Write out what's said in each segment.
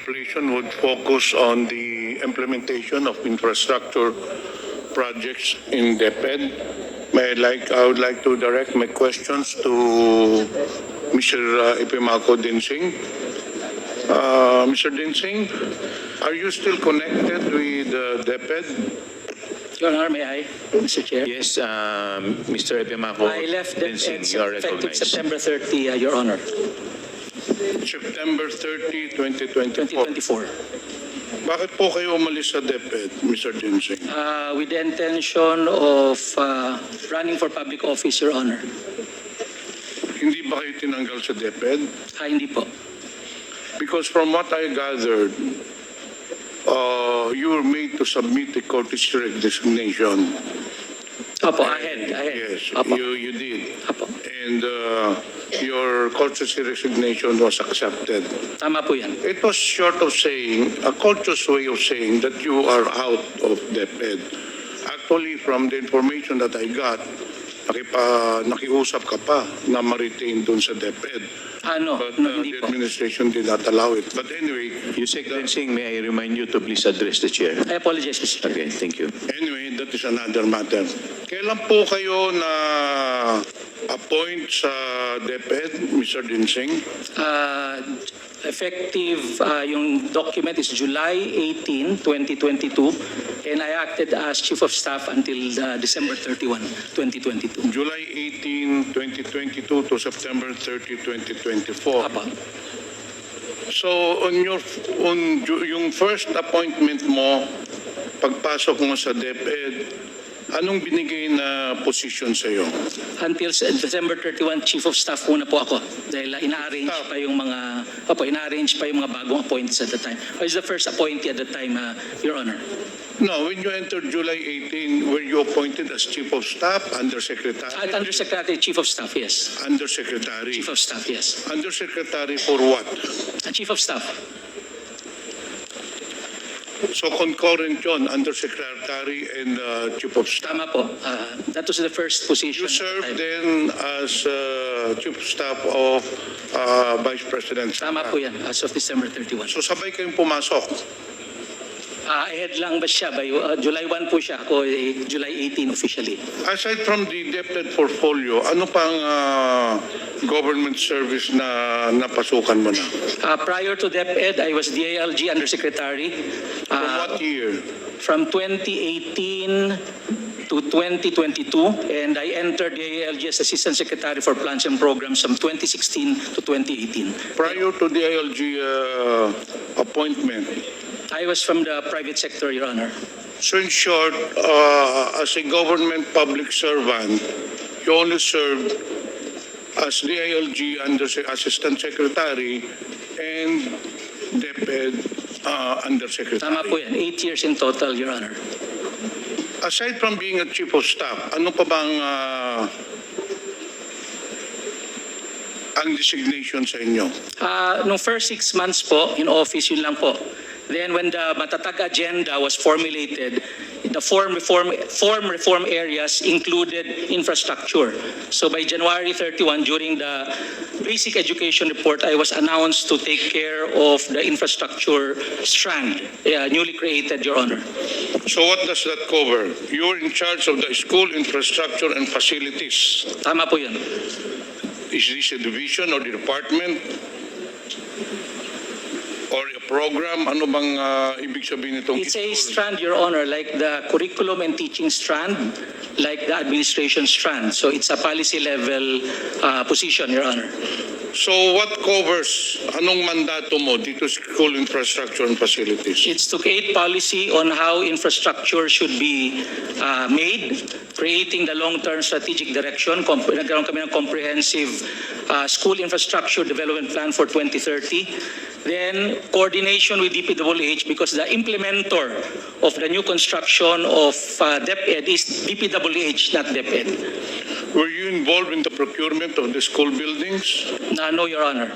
legislation would focus on the implementation of infrastructure projects in Deped. I would like to direct my questions to Mr. Ipimako Dinsing. Mr. Dinsing, are you still connected with Deped? Your Honor, may I, Mr. Chair? Yes, Mr. Epimako. I left Dinsing, Deped you are effective recognized. September 30, Your Honor, September 30, 2024. 2024. Bakit po kayo umalis sa Deped, Mr. Dinsing? With the intention of running for public office, Your Honor. Hindi ba kayo tinanggal sa Deped? Hindi po. Because from what I gathered, you were made to submit a courtesy resignation. Opo, ahead. Yes, Opo. you did. Opo. And your courtesy resignation was accepted. Tama po yan. It was short of saying, a courteous way of saying that you are out of Deped. Actually, from the information that I got, nakiusap ka pa na ma-retain dun sa Deped. But Hindi the po. administration did not allow it. But anyway, Yusek Dinsing, may I remind you to please address the chair? I apologize, Mr. Chair. Okay, thank you. anyway, that is another matter. Kailan po kayo na appoint sa Deped, Mr. Dinsing? Effective, yung document is July 18, 2022, and I acted as Chief of Staff until December 31, 2022. July 18, 2022 to September 30, 2024. Apa. So yung first appointment mo, pagpasok mo sa Deped, anong binigay na position sa iyo? Until December 31, Chief of Staff muna po ako dahil ina-arrange pa yung mga bagong appointees at the time. I was the first appointee at the time, Your Honor. No, when you entered July 18, were you appointed as Chief of Staff, Undersecretary? At Undersecretary, Chief of Staff, yes. Undersecretary. Chief of Staff, yes. Undersecretary for what? Chief of Staff. So concurrent yun, Undersecretary and Chief of Staff. Tama po. That was the first position. You served then as Chief of Staff of Vice President Sara. Tama po yan, as of December 31. So sabay kayong pumasok. Ahead lang ba siya? July 1 po siya. Ako, July 18 officially. Aside from the Deped portfolio, ano pang government service na napasukan mo na? Prior to Deped, I was DALG Undersecretary. From what year? From 2018 to 2022, and I entered DALG as Assistant Secretary for Plans and Programs from 2016 to 2018. Prior to the ILG appointment, I was from the private sector, Your Honor. so in short, as a government public servant, you only served as the ILG Assistant Secretary and Deped Undersecretary. Tama po yan. 8 years in total, Your Honor. Aside from being a Chief of Staff, ano pa bang ang designation sa inyo? Nung first 6 months po, in office, yun lang po. Then when the Matatag agenda was formulated, the form reform areas included infrastructure. So by January 31, during the basic education report, I was announced to take care of the infrastructure strand, newly created, Your Honor. So what does that cover? You're in charge of the school infrastructure and facilities. Tama po yun. Is this a division or the department? Or a program? Ano bang ibig sabihin nitong It's a school? strand, Your Honor, like the curriculum and teaching strand, like the administration strand. So it's a policy level position, Your Honor. So what covers? Anong mandato mo dito sa school infrastructure and facilities? It's to create policy on how infrastructure should be made, creating the long-term strategic direction. Nagkaroon kami ng comprehensive school infrastructure development plan for 2030. Then coordination with DPWH, because the implementer of the new construction of Deped is DPWH, not Deped. Were you involved in the procurement of the school buildings? No, Your Honor.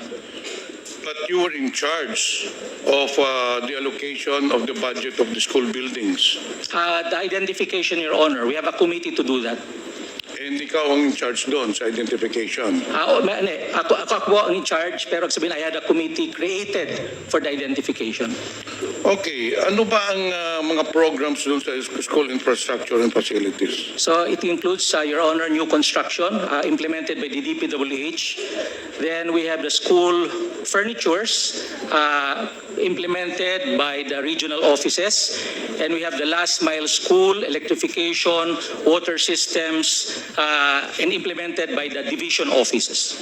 But you were in charge of the allocation of the budget of the school buildings. The identification, Your Honor, we have a committee to do that. And ikaw ang in charge doon sa identification. Ako po ang in charge, pero sabihin, I had a committee created for the identification. Okay, ano ba ang mga programs doon sa school infrastructure and facilities? So it includes, Your Honor, new construction implemented by the DPWH. Then we have the school furnitures implemented by the regional offices. And we have the last mile school, electrification, water systems, and implemented by the division offices.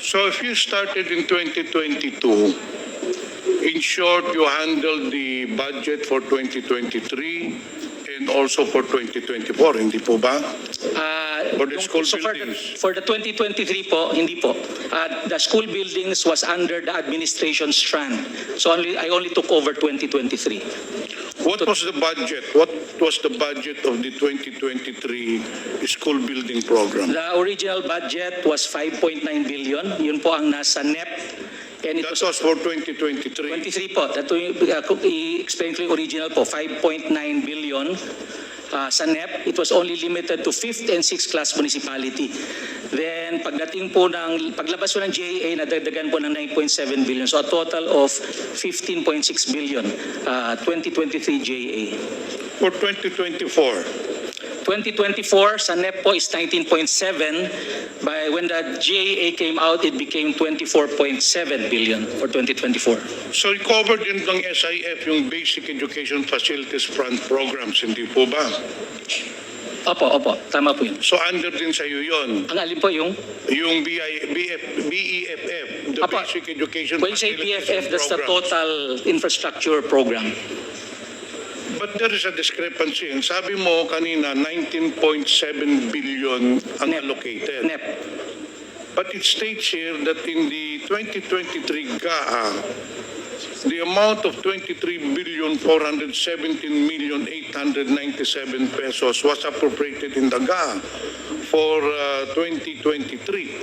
So if you started in 2022, in short, you handled the budget for 2023 and also for 2024, hindi po ba? For the school buildings. For the 2023 po, hindi po. The school buildings was under the administration strand. So I only took over 2023. What was the budget? What was the budget of the 2023 school building program? The original budget was 5.9 billion. Yun po ang nasa NEP. And it That was for 2023. 23 po. I-explain ko yung original po. 5.9 billion sa NEP. It was only limited to 5th and 6th class municipality. Then pagdating po paglabas po ng GAA, nadagdagan po ng 9.7 billion. So a total of 15.6 billion 2023 GAA. For 2024, 2024 sa NEP po is 19.7. By when the GAA came out, it became 24.7 billion for 2024. so covered din ng SIF yung Basic Education Facilities Fund programs, hindi po ba? Opo, tama po yun. So under din sa iyo yun, Ang alin po yung? yung BEFF, the Opo. Basic Education When you say Facilities BFF, that's the Programs. total infrastructure program. But there is a discrepancy. Sabi mo kanina, 19.7 billion ang NEP. allocated. NEP. But it states here that in the 2023 GAA, the amount of 23,417,897 pesos was appropriated in the GAA for 2023.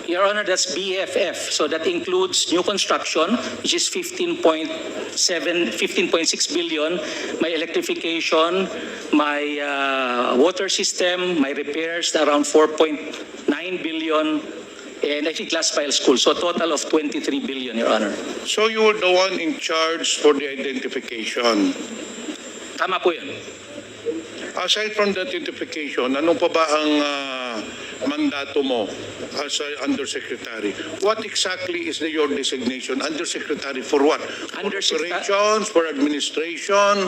Your Honor, that's BFF. So that includes new construction, which is 15.6 billion, my electrification, my water system, my repairs, around 4.9 billion, and I think last file school. So total of 23 billion, Your Honor. So you were the one in charge for the identification. Tama po yun. Aside from the identification, ano pa ba ang mandato mo as undersecretary? What exactly is your designation? Undersecretary for what? For operations, for administration?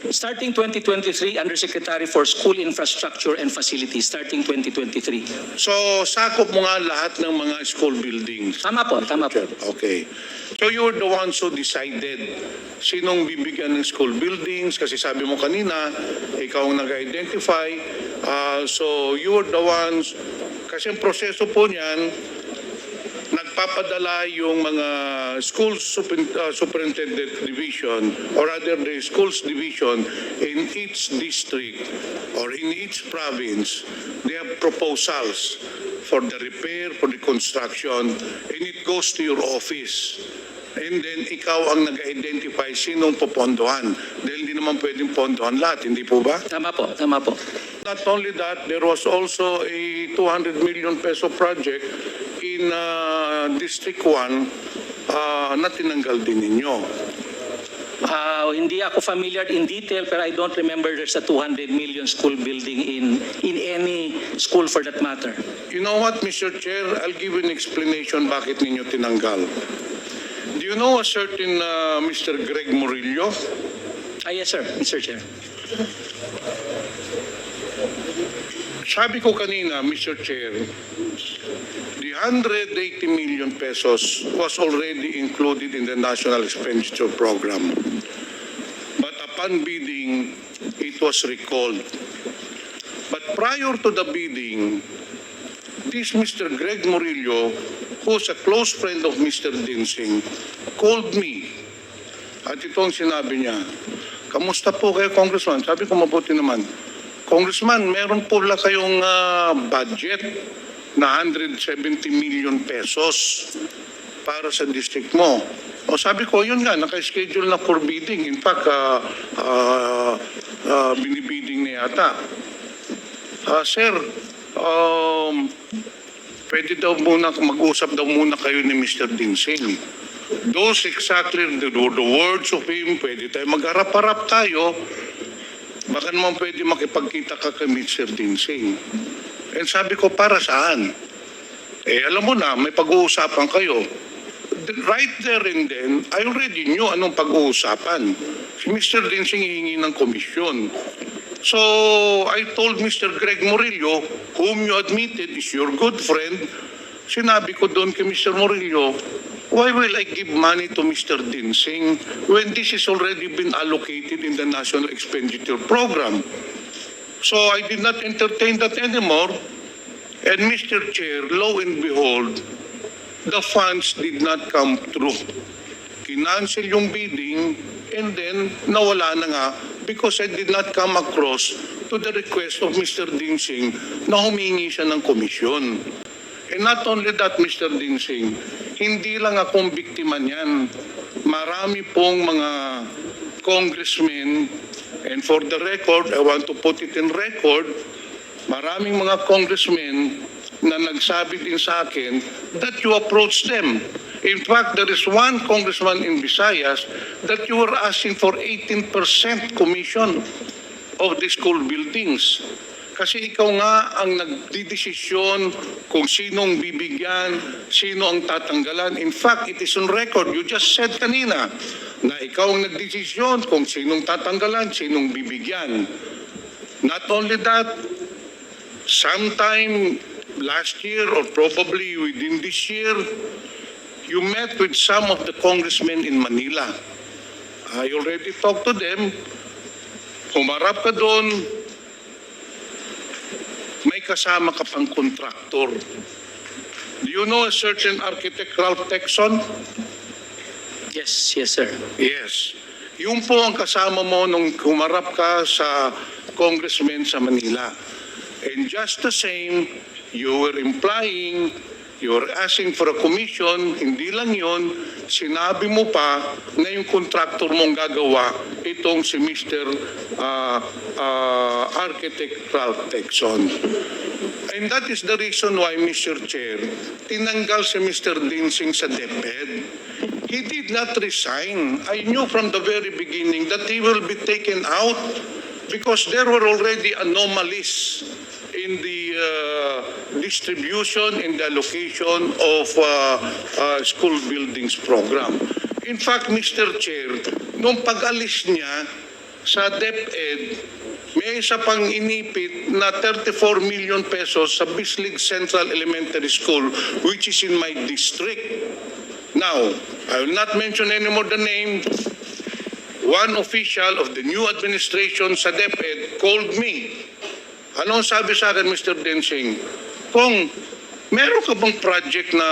Starting 2023, Undersecretary for School Infrastructure and Facilities, starting 2023. So, sakop mo nga lahat ng mga school buildings. Tama po. Okay. So you were the ones who decided sinong bibigyan ng school buildings kasi sabi mo kanina, ikaw ang nag-identify. So you were the ones, kasi ang proseso po niyan, nagpapadala yung mga school superintendent division or rather the schools division in each district or in each province. They have proposals for the repair, for the construction, and it goes to your office. And then ikaw ang nag-identify sinong popondohan. Dahil hindi naman pwedeng pondohan lahat, hindi po ba? Tama po. Not only that, there was also a 200 million peso project in District 1 na tinanggal din ninyo. Hindi ako familiar in detail, pero I don't remember there's a 200 million school building in any school for that matter. You know what, Mr. Chair? I'll give you an explanation bakit ninyo tinanggal. Do you know a certain Mr. Greg Murillo? Yes, sir, Mr. Chair. Sabi ko kanina, Mr. Chair, the 180 million pesos was already included in the National Expenditure Program. But upon bidding, it was recalled. But prior to the bidding, this Mr. Greg Murillo, who's a close friend of Mr. Dinsing, called me. At ito ang sinabi niya, kamusta po kayo, Congressman? Sabi ko, mabuti naman. Congressman, meron po lang kayong budget na 170 million pesos para sa district mo. O sabi ko, yun nga, naka-schedule na for bidding. In fact, binibidding na yata. Sir, pwede daw muna, mag-usap daw muna kayo ni Mr. Dinsing. Those exactly the words of him, pwede tayo magharap-harap tayo. Baka naman pwede makipagkita ka kay Mr. Dinsing. And sabi ko, para saan? Alam mo na, may pag-uusapan kayo. Right there and then, I already knew anong pag-uusapan. Si Mr. Dinsing hihingi ng komisyon. So, I told Mr. Greg Murillo, whom you admitted is your good friend, sinabi ko doon kay Mr. Murillo, why will I give money to Mr. Dinsing when this has already been allocated in the National Expenditure Program? So, I did not entertain that anymore. And Mr. Chair, lo and behold, the funds did not come through. Kinancel yung bidding and then nawala na nga because I did not come across to the request of Mr. Dinsing na humingi siya ng komisyon. And not only that, Mr. Dinsing, hindi lang akong biktima niyan. Marami pong mga congressmen, and for the record, I want to put it in record, maraming mga congressmen na nagsabi din sa akin that you approach them. In fact, there is one congressman in Visayas that you were asking for 18% commission of the school buildings. Kasi ikaw nga ang nagdidesisyon kung sinong bibigyan, sino ang tatanggalan. In fact, it is on record. You just said kanina na ikaw ang nagdesisyon kung sinong tatanggalan, sinong bibigyan. Not only that, sometime last year or probably within this year, you met with some of the congressmen in Manila. I already talked to them. Humarap ka doon. May kasama ka pang contractor. Do you know a certain architect, Ralph Texon? Yes, sir. Yes. Yung po ang kasama mo nung humarap ka sa congressmen sa Manila. And just the same, you were implying, you were asking for a commission, hindi lang yun, sinabi mo pa na yung contractor mong gagawa, itong si Mr. Architect Ralph Texon. And that is the reason why, Mr. Chair, tinanggal si Mr. Dinsing sa Deped. He did not resign. I knew from the very beginning that he will be taken out because there were already anomalies in the distribution and the allocation of school buildings program. In fact, Mr. Chair, nung pag-alis niya sa Deped, may isa pang inipit na 34 million pesos sa Bislig Central Elementary School, which is in my district. Now, I will not mention anymore the name. One official of the new administration sa Deped called me. Ano sabi sa akin, Mr. Dinsing? Kung meron ka bang project na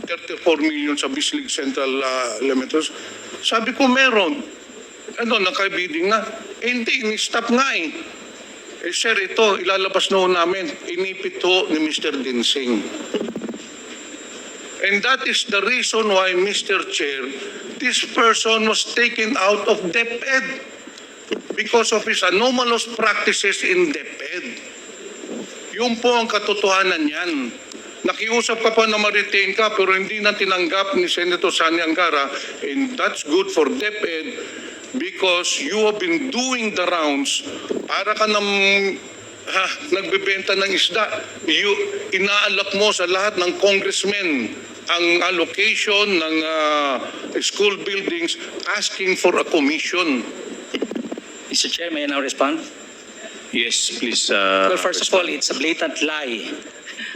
34 million sa Bislig Central Elementary? Sabi ko, meron. Ano, nakabidding na? Hindi, ni-stop nga eh. Sir, ito, ilalabas na ho namin. Inipit ho ni Mr. Dinsing. And that is the reason why, Mr. Chair, this person was taken out of Deped because of his anomalous practices in Deped. Yun po ang katotohanan yan. Nakiusap ka pa na ma-retain ka pero hindi na tinanggap ni Senator Sani Angara, and that's good for Deped because you have been doing the rounds para ka nagbebenta ng isda. Inaalok mo sa lahat ng congressmen ang allocation ng school buildings asking for a commission. Mr. Chair, may I now respond? Yes, please. Well, first of all, it's a blatant lie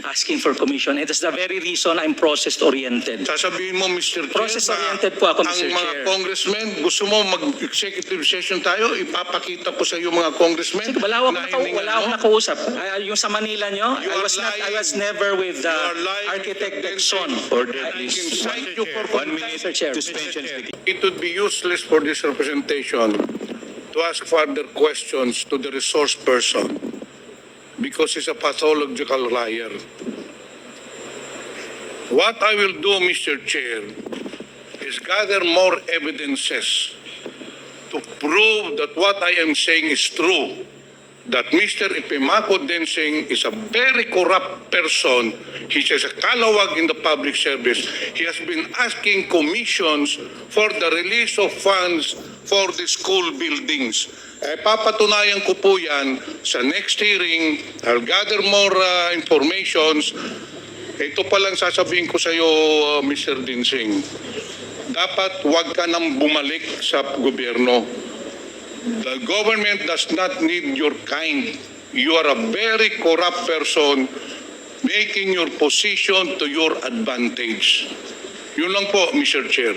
asking for commission. It is the very reason I'm process-oriented. Sasabihin mo, Mr. Chair, Process-oriented po ako, Mr. ang mga Chair. congressmen, gusto mo mag-executive session tayo, ipapakita ko sa iyo mga congressmen. Sige, wala akong nakausap. Yung sa Manila nyo, You I was never with You are lying, Architect Mr. Texon. Order, I please. can cite you for 1 minute Mr. Chair. suspension. It would be useless for this representation to ask further questions to the resource person because he's a pathological liar. What I will do, Mr. Chair, is gather more evidences to prove that what I am saying is true. that Mr. Ipimako Densing is a very corrupt person. He says a kalawag in the public service. He has been asking commissions for the release of funds for the school buildings. Papatunayan ko po yan sa next hearing. I'll gather more informations. Ito pa lang sasabihin ko sa iyo, Mr. Densing. Dapat huwag ka nang bumalik sa gobyerno. The government does not need your kind. You are a very corrupt person making your position to your advantage. Yun lang po, Mr. Chair.